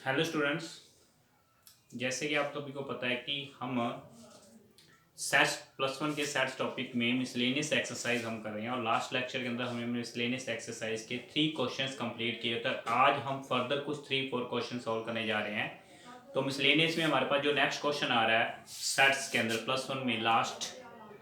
Hello students, जैसे कि आप सभी को पता है कि हम सेट्स +1 के सेट्स टॉपिक में मिसलेनियस एक्सरसाइज हम कर रहे हैं और लास्ट लेक्चर के अंदर हमने मिसलेनियस एक्सरसाइज के 3 क्वेश्चंस कंप्लीट किए। तो आज हम फर्दर कुछ 3-4 क्वेश्चन सॉल्व करने जा रहे हैं। तो मिसलेनियस में हमारे पास जो नेक्स्ट क्वेश्चन आ रहा है सेट्स के अंदर +1 में लास्ट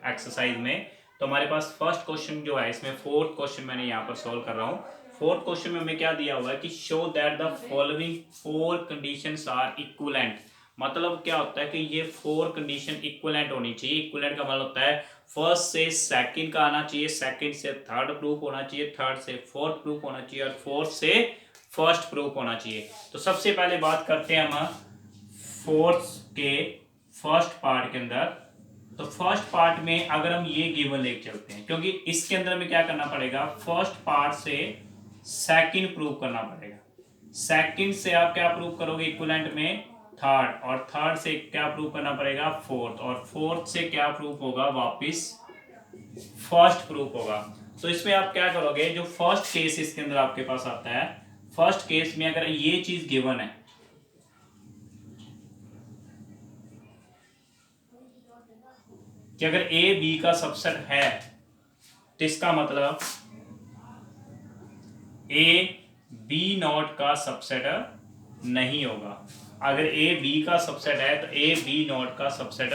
एक्सरसाइज में, तो हमारे पास फर्स्ट क्वेश्चन जो है इसमें फोर्थ क्वेश्चन मैंने यहाँ पर सॉल्व कर रहा हूँ। फोर्थ क्वेश्चन में हमें क्या दिया हुआ है कि show that the following 4 conditions are equivalent. मतलब क्या होता है कि ये 4 कंडीशन इक्विवेलेंट होनी चाहिए। इक्विवेलेंट का मतलब होता है फर्स्ट से सेकंड का आना चाहिए, सेकंड से थर्ड प्रूफ होना चाहिए, थर्ड से फोर्थ प्रूफ होना चाहिए और फोर्थ से फर्स्ट प्रूफ होना चाहिए। तो सबसे पहले बात करते हैं हम फोर्थ के फर्स्ट पार्ट के अंदर। तो फर्स्ट पार्ट में अगर हम ये गिवन लेके चलते हैं, क्योंकि इसके अंदर हमें क्या करना पड़ेगा, फर्स्ट पार्ट से सेकंड प्रूव करना पड़ेगा। सेकंड से आप क्या प्रूव करोगे इक्विवेलेंट में, थर्ड, और थर्ड से क्या प्रूव करना पड़ेगा, फोर्थ, और फोर्थ से क्या प्रूफ होगा, वापस फर्स्ट प्रूफ होगा। तो इसमें आप क्या करोगे, जो फर्स्ट केस इसके अंदर आपके पास आता है, फर्स्ट केस में अगर ये चीज गिवन है कि अगर ए बी का सबसेट है, तो इसका मतलब ए बी नॉट का सबसेट नहीं होगा। अगर ए बी का सबसेट है तो ए बी नॉट का सबसेट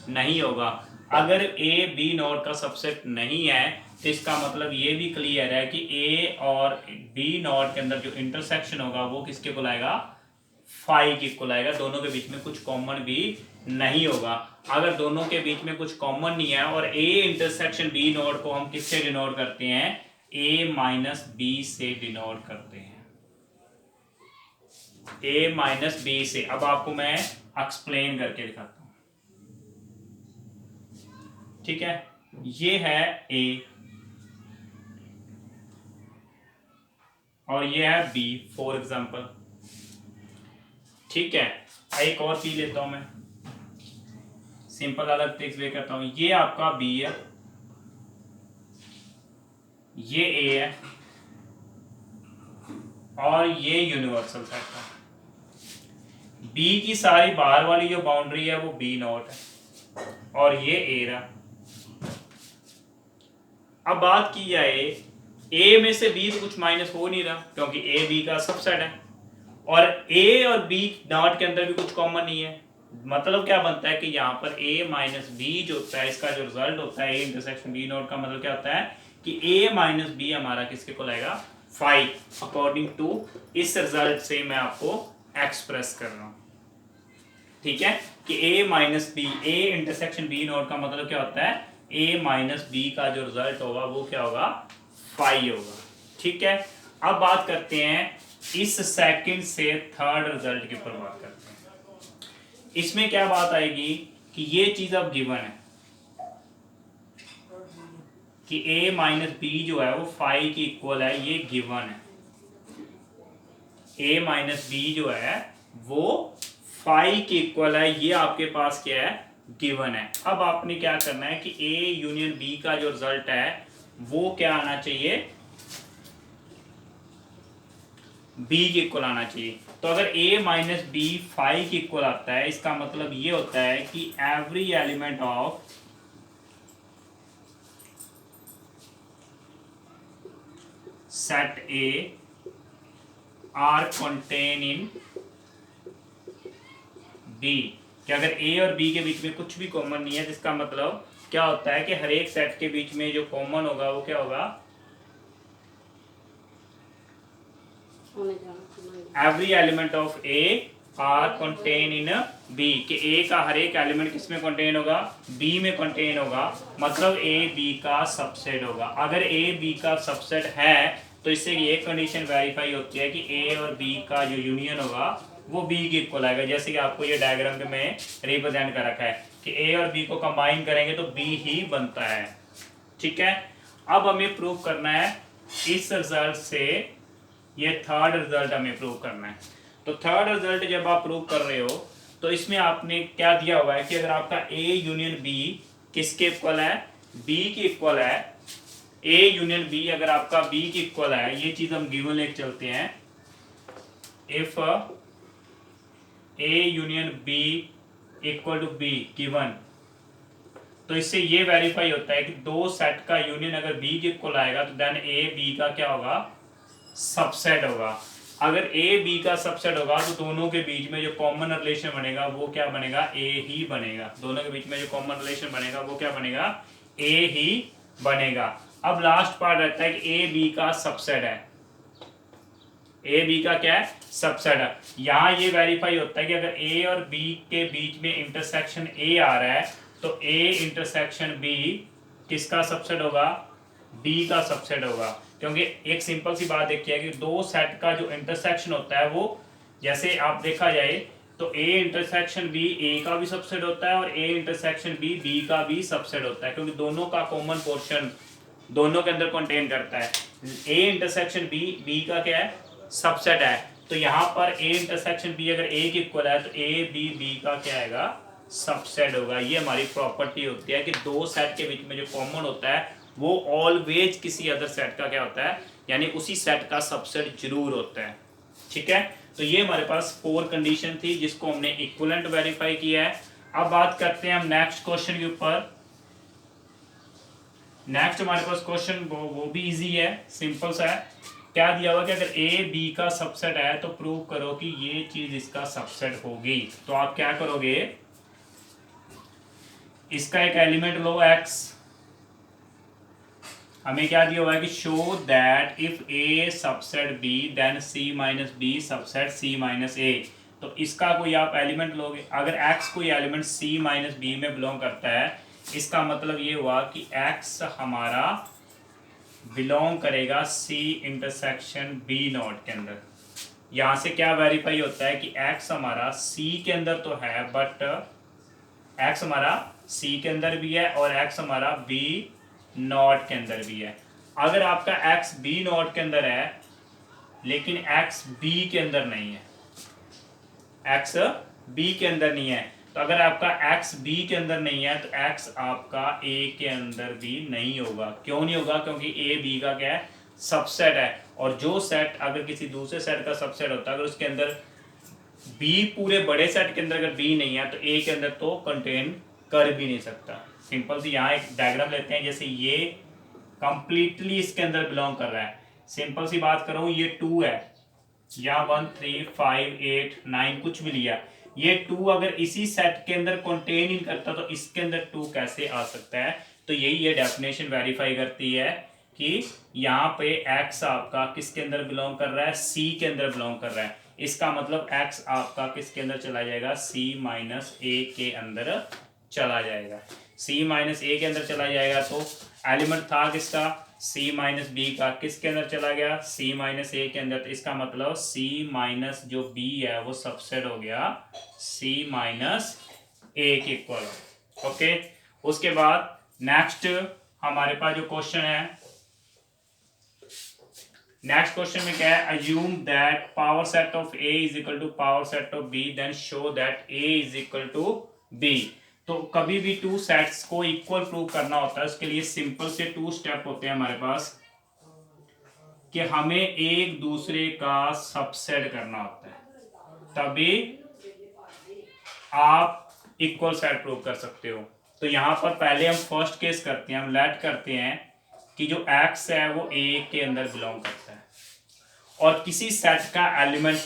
नहीं होगा। अगर ए बी नॉट का सबसेट नहीं है तो इसका मतलब ये भी क्लियर है कि ए और बी नॉट के अंदर जो इंटरसेक्शन होगा वो किसके को लाएगा, फाई के को लाएगा। दोनों के बीच में कुछ कॉमन भी नहीं होगा। अगर दोनों के बीच में कुछ कॉमन नहीं है और ए इंटरसेक्शन बी नॉट को हम किससे डिनोट करते हैं, a माइनस बी से डिनोट करते हैं, a माइनस बी से। अब आपको मैं एक्सप्लेन करके दिखाता हूं, ठीक है। ये है a और ये है b फॉर एग्जांपल, ठीक है। एक और पी लेता हूं मैं, सिंपल अलग ट्रिक्स वे करता हूं। ये आपका b है, ये a है और ये यूनिवर्सल सेट है। b की सारी बाहर वाली जो बाउंड्री है वो b नॉट है और ये a रहा। अब बात की जाए a में से b तो कुछ माइनस हो नहीं रहा क्योंकि a b का सबसेट है और a और b नॉट के अंदर भी कुछ कॉमन नहीं है। मतलब क्या बनता है कि यहाँ पर a माइनस बी जो होता है, इसका जो रिजल्ट होता है a इंटरसेक्शन b नॉट का, मतलब क्या होता है कि a माइनस बी हमारा किसके को लाएगा, 5, अकॉर्डिंग टू इस रिजल्ट से मैं आपको एक्सप्रेस कर रहा हूं, ठीक है। कि a minus B, a intersection b not का मतलब क्या होता है, a माइनस बी का जो रिजल्ट होगा वो क्या होगा, 5 होगा, ठीक है। अब बात करते हैं इस सेकंड से थर्ड रिजल्ट के ऊपर बात करते हैं। इसमें क्या बात आएगी कि ये चीज अब गिवन है कि a माइनस बी जो है वो 5 की इक्वल है, ये गिवन है। a माइनस बी जो है वो 5 की इक्वल है, ये आपके पास क्या है, गिवन है। अब आपने क्या करना है कि a यूनियन b का जो रिजल्ट है वो क्या आना चाहिए, b की इक्वल आना चाहिए। तो अगर a माइनस बी 5 की इक्वल आता है, इसका मतलब ये होता है कि every element of set a are contain in b, कि अगर a और b के बीच में कुछ भी कॉमन नहीं है, जिसका मतलब क्या होता है कि हर एक सेट के बीच में जो कॉमन होगा वो क्या होगा, every element of a are contain in b, कि a का हर एक एलिमेंट किसमें कंटेन होगा, b में कंटेन होगा, मतलब a b का सबसेट होगा। अगर a b का सबसेट है तो इससे ये कंडीशन वेरीफाई होती है कि a और b का जो यूनियन होगा वो b की इक्वल आएगा। जैसे कि आपको ये डायग्राम में रिप्रेजेंट कर रखा है कि a और b को कंबाइन करेंगे तो b ही बनता है, ठीक है। अब हमें प्रूव करना है इस रिजल्ट से, ये थर्ड रिजल्ट हमें प्रूव करना है। तो थर्ड रिजल्ट जब आप प्रूव कर रहे हो तो इसमें आपने क्या दिया हुआ है कि अगर आपका a यूनियन b किसके इक्वल है, b की इक्वल है, a यूनियन b अगर आपका b की इक्वल है, ये चीज हम गिवन लेके चलते हैं। If A union B equal to B given, तो इससे ये वेरीफाई होता है कि दो सेट का यूनियन अगर बी के इक्वल आएगा तो देन ए बी का क्या होगा, सबसेट होगा। अगर ए बी का सबसेट होगा तो दोनों के बीच में जो कॉमन रिलेशन बनेगा वो क्या बनेगा, ए ही बनेगा। दोनों के बीच में जो कॉमन रिलेशन बनेगा वो क्या बनेगा, ए ही बनेगा। अब लास्ट पार्ट रहता है कि ए बी का सबसेट है, ए बी का क्या है, सबसेट है। यहाँ ये वेरीफाई होता है कि अगर ए और बी के बीच में इंटरसेक्शन ए आ रहा है तो ए इंटरसेक्शन बी किसका सबसेट होगा, बी का सबसेट होगा। क्योंकि एक सिंपल सी बात देखिए कि दो सेट का जो इंटरसेक्शन होता है वो, जैसे आप देखा जाए तो ए इंटरसेक्शन बी ए का भी सबसेट होता है और ए इंटरसेक्शन बी बी का भी सबसेट होता है, क्योंकि दोनों का कॉमन पोर्शन दोनों के अंदर कंटेन करता है। ए इंटरसेक्शन बी बी का क्या है, सबसेट है। तो यहाँ पर ए इंटरसेक्शन बी अगर ए के इक्वल है तो ए बी बी का क्या आएगा, सबसेट होगा। ये हमारी प्रॉपर्टी होती है कि दो सेट के बीच में जो कॉमन होता है वो ऑलवेज किसी अदर सेट का क्या होता है, यानी उसी सेट का सबसेट जरूर होता है। ठीक है, तो ये हमारे पास 4 कंडीशन थी जिसको हमने इक्विवेलेंट वेरीफाई किया है। अब बात करते हैं हम नेक्स्ट क्वेश्चन के ऊपर। नेक्स्ट हमारे पास क्वेश्चन वो भी इजी है, सिंपल सा है। क्या दिया हुआ कि अगर ए बी का सबसेट है तो प्रूव करो कि ये चीज इसका सबसेट होगी। तो आप क्या करोगे, इसका एक एलिमेंट लो x, हमें क्या दिया हुआ है कि show that if a subset b then c minus B subset c minus a। तो इसका कोई आप एलिमेंट लोगे, अगर x कोई एलिमेंट c माइनस बी में बिलोंग करता है, इसका मतलब ये हुआ कि x हमारा बिलोंग करेगा c इंटरसेक्शन b नॉट के अंदर। यहां से क्या वेरीफाई होता है कि x हमारा c के अंदर तो है, बट x हमारा c के अंदर भी है और x हमारा b नॉट के अंदर भी है। अगर आपका x b नॉट के अंदर है लेकिन x b के अंदर नहीं है, x b के अंदर नहीं है, तो अगर आपका x b के अंदर नहीं है तो x आपका a के अंदर भी नहीं होगा। क्यों नहीं होगा, क्योंकि a b का क्या है, सबसेट है। और जो सेट अगर किसी दूसरे सेट का सबसेट होता है, अगर उसके अंदर b पूरे बड़े सेट के अंदर अगर b नहीं है तो a के अंदर तो कंटेन कर भी नहीं सकता। सिंपल सी यहाँ एक डायग्राम लेते हैं, जैसे ये कंप्लीटली इसके अंदर बिलोंग कर रहा है। सिंपल सी बात करूं, ये 2 है, या 1 3 5 8 9 कुछ भी लिया, ये 2 अगर इसी सेट के अंदर कंटेन ही करता तो इसके अंदर 2 कैसे आ सकता है। तो यही ये डेफिनेशन वेरीफाई करती है कि यहाँ पे x आपका किसके अंदर बिलोंग कर रहा है, c के अंदर बिलोंग कर रहा है। इसका मतलब x आपका किसके अंदर चला जाएगा, c माइनस a के अंदर चला जाएगा। c माइनस a के अंदर चला जाएगा तो एलिमेंट था किसका, c माइनस b का, किसके अंदर चला गया, c माइनस a के अंदर। तो इसका मतलब c माइनस जो b है वो सबसेट हो गया c माइनस a के इक्वल। ओके, उसके बाद नेक्स्ट हमारे पास जो क्वेश्चन है, नेक्स्ट क्वेश्चन में क्या है, assume that power set of a is equal to power set of b then show that a is equal to b। तो कभी भी 2 सेट्स को इक्वल प्रूव करना होता है, उसके लिए सिंपल से 2 स्टेप होते हैं हमारे पास कि हमें एक दूसरे का सबसेट करना होता है, तभी आप इक्वल सेट प्रूव कर सकते हो। तो यहां पर पहले हम फर्स्ट केस करते हैं, हम लेट करते हैं कि जो x है वो a के अंदर बिलोंग करता है और किसी सेट का एलिमेंट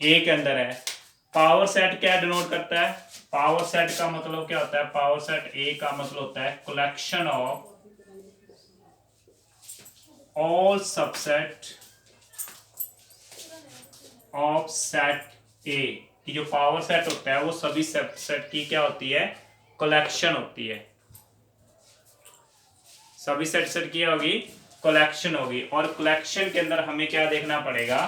a के अंदर है। पावर सेट क्या डिनोट करता है, पावर सेट का मतलब क्या होता है, पावर सेट a का मतलब होता है collection of all subset of set a। कि जो पावर सेट होता है वो सभी सबसेट की क्या होती है, कलेक्शन होती है। सभी सेट की होगी, कलेक्शन होगी। और कलेक्शन के अंदर हमें क्या देखना पड़ेगा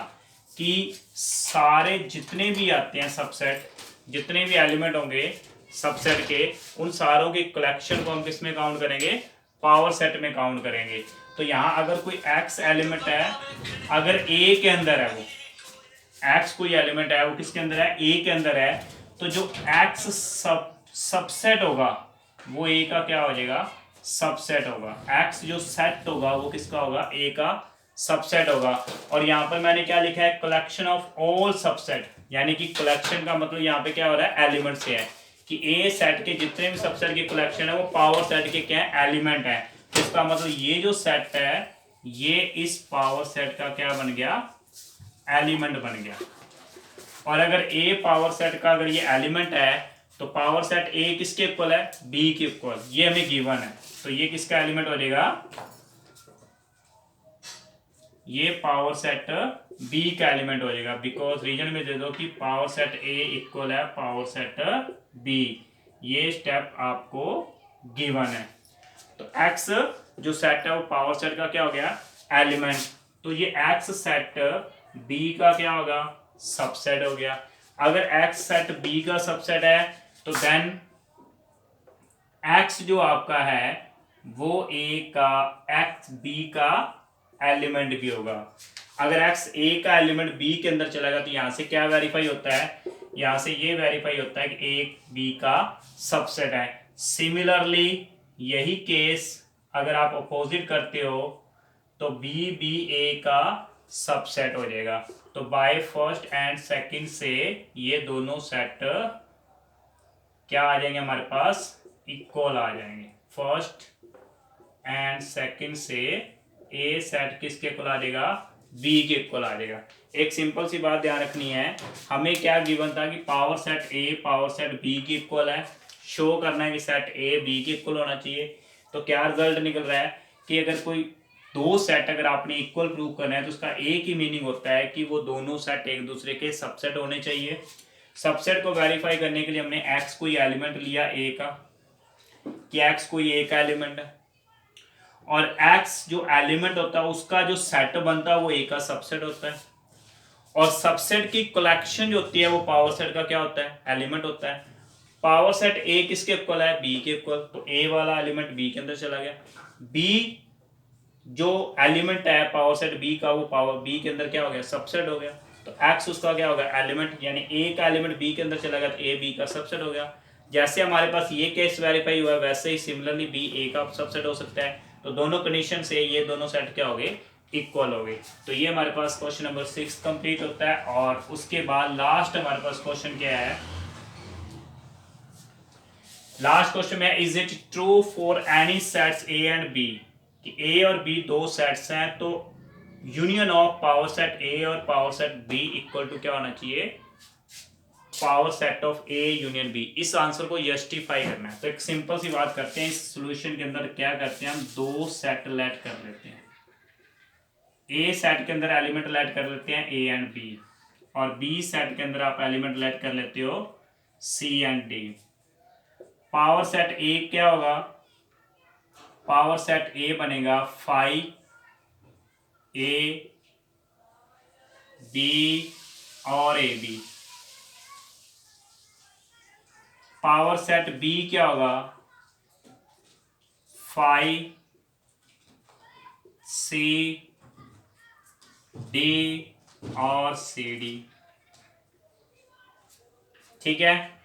कि सारे जितने भी आते हैं सबसेट, जितने भी एलिमेंट होंगे सबसेट के, उन सारों की कलेक्शन को हम किस में काउंट करेंगे, पावर सेट में काउंट करेंगे। तो यहाँ अगर कोई x एलिमेंट है, अगर a के अंदर है, वो x कोई एलिमेंट है वो किसके अंदर है, a के अंदर है, तो जो x सबसेट होगा वो a का क्या हो जाएगा, सबसेट होगा। x जो सेट होगा वो किसका होगा, a का सबसेट होगा। और यहाँ पर मैंने क्या लिखा है, कलेक्शन ऑफ ऑल सबसेट, यानी कि कलेक्शन का मतलब यहाँ पे क्या हो रहा है, एलिमेंट से है कि ए सेट के जितने भी सबसेट की कलेक्शन है वो पावर सेट के क्या है, एलिमेंट है। तो इसका मतलब ये जो सेट है ये इस पावर सेट का क्या बन गया, एलिमेंट बन गया। और अगर ए पावर सेट का अगर ये एलिमेंट है तो पावर सेट ए किसके इक्वल है, बी के इक्वल, ये हमें गिवन है। तो ये किसका एलिमेंट हो जाएगा, ये पावर सेट बी का एलिमेंट हो जाएगा। बिकॉज रीजन में दे दो कि पावर सेट ए इक्वल है पावर सेट बी, ये स्टेप आपको गिवन है। तो एक्स जो सेट है वो पावर सेट का क्या हो गया, एलिमेंट। तो ये एक्स सेट बी का क्या होगा, सबसेट हो गया। अगर एक्स सेट बी का सबसेट है तो देन एक्स जो आपका है वो ए का, एक्स बी का एलिमेंट भी होगा। अगर एक्स ए का एलिमेंट बी के अंदर चला गया तो यहां से क्या वेरीफाई होता है, यहां से ये वेरीफाई होता है कि ए बी का सबसेट है। सिमिलरली यही केस अगर आप अपोजिट करते हो तो बी बी ए का सबसेट हो जाएगा। तो बाय फर्स्ट एंड सेकंड से ये दोनों सेट क्या आ जाएंगे हमारे पास, इक्वल आ जाएंगे। फर्स्ट एंड सेकंड से ए सेट किसके इक्वल आ जाएगा, बी के इक्वल आ जाएगा। एक सिंपल सी बात ध्यान रखनी है, हमें क्या गिवन था कि power set A power set B के इक्वल है, शो करना है कि सेट ए बी के इक्वल होना चाहिए। तो क्या रिजल्ट निकल रहा है कि अगर कोई दो सेट अगर आपने इक्वल प्रूव करना है तो उसका एक ही मीनिंग होता है कि वो दोनों सेट एक दूसरे के सबसेट होने चाहिए। सबसेट को वेरीफाई करने के लिए हमने एक्स कोई एलिमेंट लिया ए का, कि एक्स कोई ए का एलिमेंट है, और एक्स जो एलिमेंट होता है उसका जो सेट बनता है वो ए का सबसेट होता है। और सबसेट की कलेक्शन जो होती है वो पावर सेट का क्या होता है, एलिमेंट होता है। पावर सेट ए किसके इक्वल है, बी के इक्वल, तो ए वाला एलिमेंट बी के अंदर चला गया। बी जो एलिमेंट है पावर सेट बी का वो पावर बी के अंदर क्या हो गया, सबसेट हो गया। तो एक्स उसका क्या होगा, एलिमेंट, यानी ए का एलिमेंट बी के अंदर चला गया तो ए बी का सबसेट हो गया। जैसे हमारे पास ये केस वेरीफाई हुआ है वैसे ही सिमिलरली बी ए का सबसेट हो सकता है। तो दोनों कंडीशन से ये दोनों सेट क्या हो गए, इक्वल हो गए। तो ये हमारे पास क्वेश्चन नंबर 6 कंप्लीट होता है। और उसके बाद लास्ट हमारे पास क्वेश्चन क्या है, लास्ट क्वेश्चन में is it true for any sets A and B, कि ए और बी दो सेट्स हैं तो union of power set A और power set B equal to क्या होना चाहिए, power set of A union B. इस आंसर को जस्टिफाई करना है। तो एक सिंपल सी बात करते हैं, इस सॉल्यूशन के अंदर क्या करते हैं, हम दो सेट लेट कर लेते हैं। ए सेट के अंदर एलिमेंट लेट कर लेते हैं ए एंड बी, और बी सेट के अंदर आप एलिमेंट लेट कर लेते हो C and D. Power set A क्या होगा, पावर सेट ए बनेगा 5 ए बी और A B. Power set B क्या होगा, 5 सी डी और सी डी, ठीक है।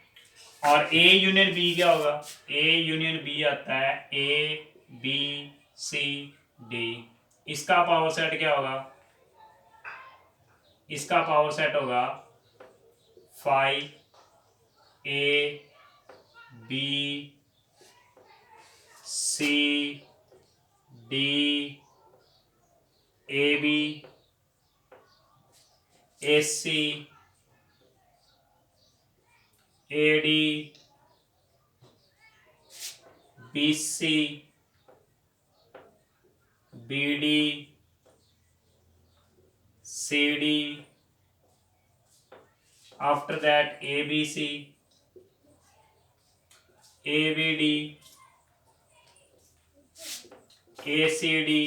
और ए यूनियन बी क्या होगा, ए यूनियन बी आता है ए बी सी डी। इसका पावर सेट क्या होगा, इसका पावर सेट होगा 5 A B C D A B A C A D B C B D C D, after that A B C A B D A C D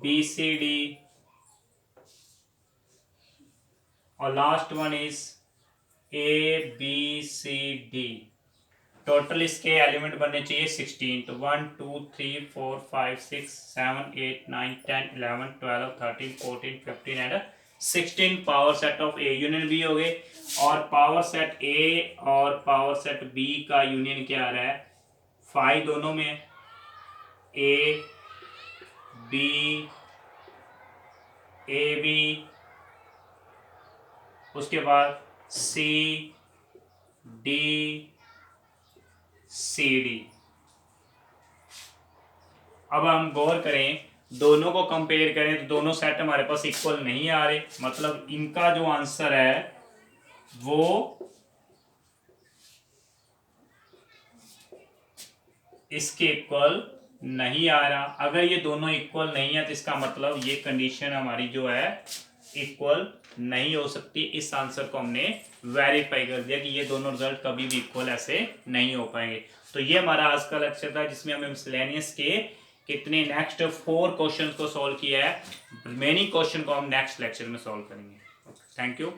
B C D, और last one is A B C D. Total इसके element बनने चाहिए 16। तो 1 2 3 4 5 6 7 8 9 10 11 12 13 14 15 and 16 power set of A union B हो गए। और power set A और power set B का यूनियन क्या आ रहा है, 5 दोनों में, ए बी ए बी उसके बाद सी डी सी डी। अब हम गौर करें, दोनों को कंपेयर करें तो दोनों सेट हमारे पास इक्वल नहीं आ रहे, मतलब इनका जो आंसर है वो इसके इक्वल नहीं आ रहा। अगर ये दोनों इक्वल नहीं है तो इसका मतलब ये कंडीशन हमारी जो है इक्वल नहीं हो सकती। इस आंसर को हमने वेरीफाई कर दिया कि ये दोनों रिजल्ट कभी भी इक्वल ऐसे नहीं हो पाएंगे। तो ये हमारा आज का लेक्चर था जिसमें हमने मिसलेनियस के कितने नेक्स्ट 4 क्वेश्चंस को सॉल्व किया है। रिमेनिंग क्वेश्चन को हम नेक्स्ट लेक्चर में सॉल्व करेंगे। Thank you.